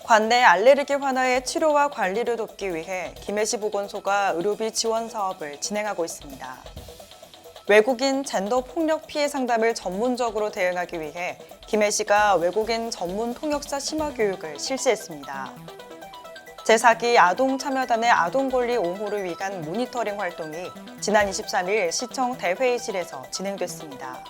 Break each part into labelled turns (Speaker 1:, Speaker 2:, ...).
Speaker 1: 관내 알레르기 환아의 치료와 관리를 돕기 위해 김해시 보건소가 의료비 지원 사업을 진행하고 있습니다. 외국인 젠더 폭력 피해 상담을 전문적으로 대응하기 위해 김해시가 외국인 전문 통역사 심화 교육을 실시했습니다. 제4기 아동참여단의 아동권리 옹호를 위한 모니터링 활동이 지난 23일 시청 대회의실에서 진행됐습니다.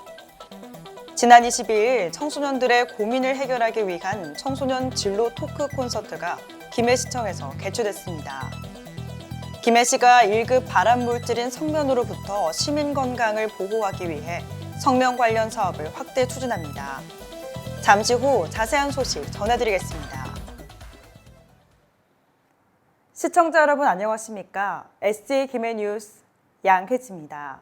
Speaker 1: 지난 22일 청소년들의 고민을 해결하기 위한 청소년 진로 토크 콘서트가 김해시청에서 개최됐습니다. 김해시가 1급 발암물질인 성면으로부터 시민 건강을 보호하기 위해 성면 관련 사업을 확대 추진합니다. 잠시 후 자세한 소식 전해드리겠습니다. 시청자 여러분 안녕하십니까? SJ 김해뉴스 양혜지입니다.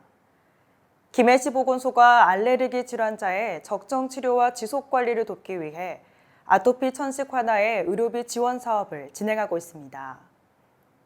Speaker 1: 김해시 보건소가 알레르기 질환자의 적정 치료와 지속 관리를 돕기 위해 아토피 천식 완화의 의료비 지원 사업을 진행하고 있습니다.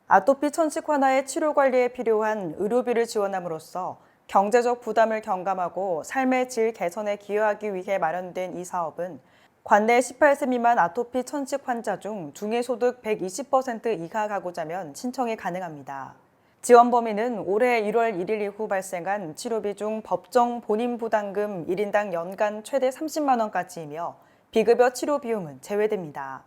Speaker 1: 아토피 천식 완화의 치료 관리에 필요한 의료비를 지원함으로써 경제적 부담을 경감하고 삶의 질 개선에 기여하기 위해 마련된 이 사업은 관내 18세 미만 아토피 천식 환자 중 중위소득 120% 이하 가구자면 신청이 가능합니다. 지원 범위는 올해 1월 1일 이후 발생한 치료비 중 법정 본인 부담금 1인당 연간 최대 30만 원까지이며 비급여 치료 비용은 제외됩니다.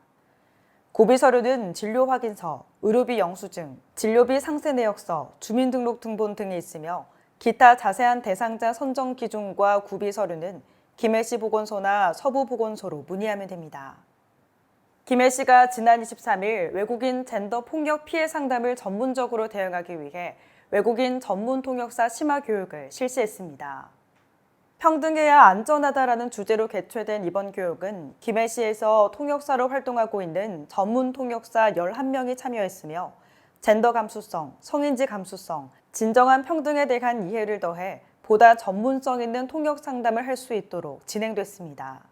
Speaker 1: 고비 서류는 진료 확인서, 의료비 영수증, 진료비 상세 내역서, 주민등록등본 등이 있으며 기타 자세한 대상자 선정 기준과 구비 서류는 김해시 보건소나 서부보건소로 문의하면 됩니다. 김해시가 지난 23일 외국인 젠더 폭력 피해 상담을 전문적으로 대응하기 위해 외국인 전문 통역사 심화 교육을 실시했습니다. 평등해야 안전하다라는 주제로 개최된 이번 교육은 김해시에서 통역사로 활동하고 있는 전문 통역사 11명이 참여했으며 젠더 감수성, 성인지 감수성, 진정한 평등에 대한 이해를 더해 보다 전문성 있는 통역 상담을 할 수 있도록 진행됐습니다.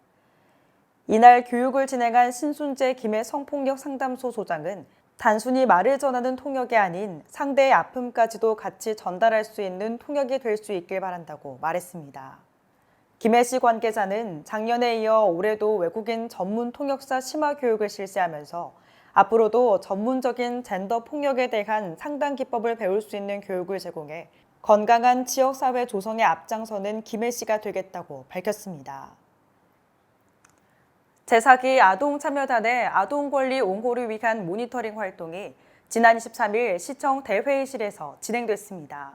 Speaker 1: 이날 교육을 진행한 신순재 김해 성폭력 상담소 소장은 단순히 말을 전하는 통역이 아닌 상대의 아픔까지도 같이 전달할 수 있는 통역이 될 수 있길 바란다고 말했습니다. 김해시 관계자는 작년에 이어 올해도 외국인 전문 통역사 심화 교육을 실시하면서 앞으로도 전문적인 젠더 폭력에 대한 상담 기법을 배울 수 있는 교육을 제공해 건강한 지역사회 조성에 앞장서는 김해시가 되겠다고 밝혔습니다. 제4기 아동참여단의 아동권리 옹호를 위한 모니터링 활동이 지난 23일 시청 대회의실에서 진행됐습니다.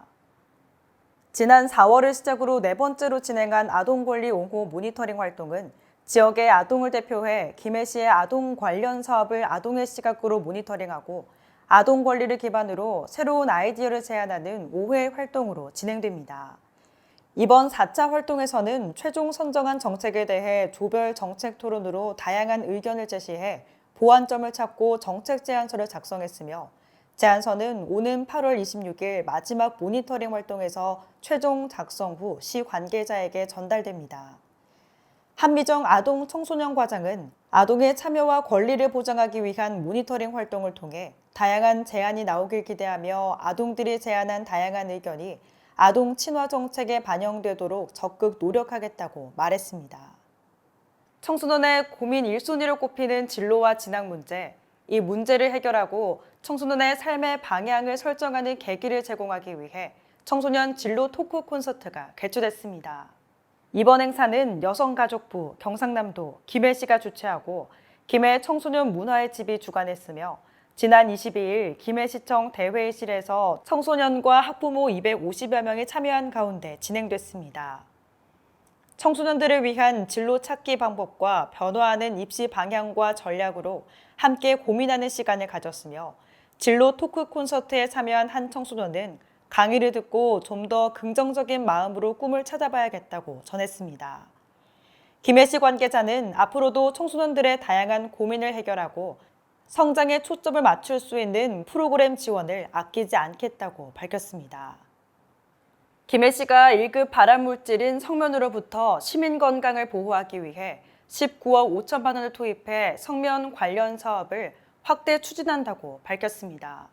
Speaker 1: 지난 4월을 시작으로 네 번째로 진행한 아동권리 옹호 모니터링 활동은 지역의 아동을 대표해 김해시의 아동 관련 사업을 아동의 시각으로 모니터링하고 아동 권리를 기반으로 새로운 아이디어를 제안하는 5회 활동으로 진행됩니다. 이번 4차 활동에서는 최종 선정한 정책에 대해 조별 정책 토론으로 다양한 의견을 제시해 보완점을 찾고 정책 제안서를 작성했으며 제안서는 오는 8월 26일 마지막 모니터링 활동에서 최종 작성 후 시 관계자에게 전달됩니다. 한미정 아동 청소년 과장은 아동의 참여와 권리를 보장하기 위한 모니터링 활동을 통해 다양한 제안이 나오길 기대하며 아동들이 제안한 다양한 의견이 아동 친화 정책에 반영되도록 적극 노력하겠다고 말했습니다. 청소년의 고민 1순위로 꼽히는 진로와 진학 문제, 이 문제를 해결하고 청소년의 삶의 방향을 설정하는 계기를 제공하기 위해 청소년 진로 토크 콘서트가 개최됐습니다. 이번 행사는 여성가족부, 경상남도, 김해시가 주최하고 김해 청소년 문화의 집이 주관했으며 지난 22일 김해시청 대회의실에서 청소년과 학부모 250여 명이 참여한 가운데 진행됐습니다. 청소년들을 위한 진로 찾기 방법과 변화하는 입시 방향과 전략으로 함께 고민하는 시간을 가졌으며 진로 토크 콘서트에 참여한 한 청소년은 강의를 듣고 좀 더 긍정적인 마음으로 꿈을 찾아봐야겠다고 전했습니다. 김해시 관계자는 앞으로도 청소년들의 다양한 고민을 해결하고 성장에 초점을 맞출 수 있는 프로그램 지원을 아끼지 않겠다고 밝혔습니다. 김해시가 1급 발암물질인 성면으로부터 시민 건강을 보호하기 위해 19억 5천만 원을 투입해 성면 관련 사업을 확대 추진한다고 밝혔습니다.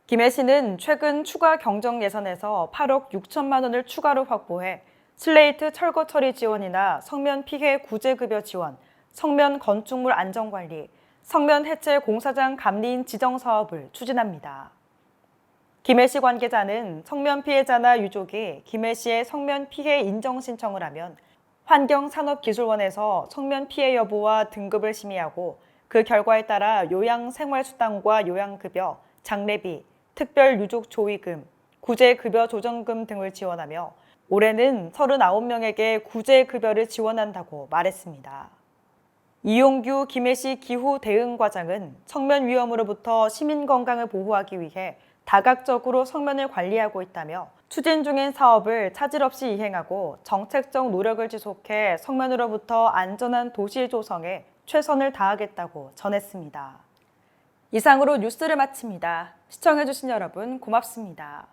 Speaker 1: 김해시는 최근 추가 경정 예산에서 8억 6천만 원을 추가로 확보해 슬레이트 철거 처리 지원이나 성면 피해 구제급여 지원, 성면 건축물 안전관리, 성면 해체 공사장 감리인 지정 사업을 추진합니다. 김해시 관계자는 성면 피해자나 유족이 김해시에 성면 피해 인정 신청을 하면 환경산업기술원에서 성면 피해 여부와 등급을 심의하고 그 결과에 따라 요양생활수당과 요양급여, 장례비, 특별 유족 조의금, 구제급여 조정금 등을 지원하며 올해는 39명에게 구제급여를 지원한다고 말했습니다. 이용규 김해시 기후대응과장은 성면 위험으로부터 시민 건강을 보호하기 위해 다각적으로 성면을 관리하고 있다며 추진 중인 사업을 차질 없이 이행하고 정책적 노력을 지속해 성면으로부터 안전한 도시 조성에 최선을 다하겠다고 전했습니다. 이상으로 뉴스를 마칩니다. 시청해주신 여러분 고맙습니다.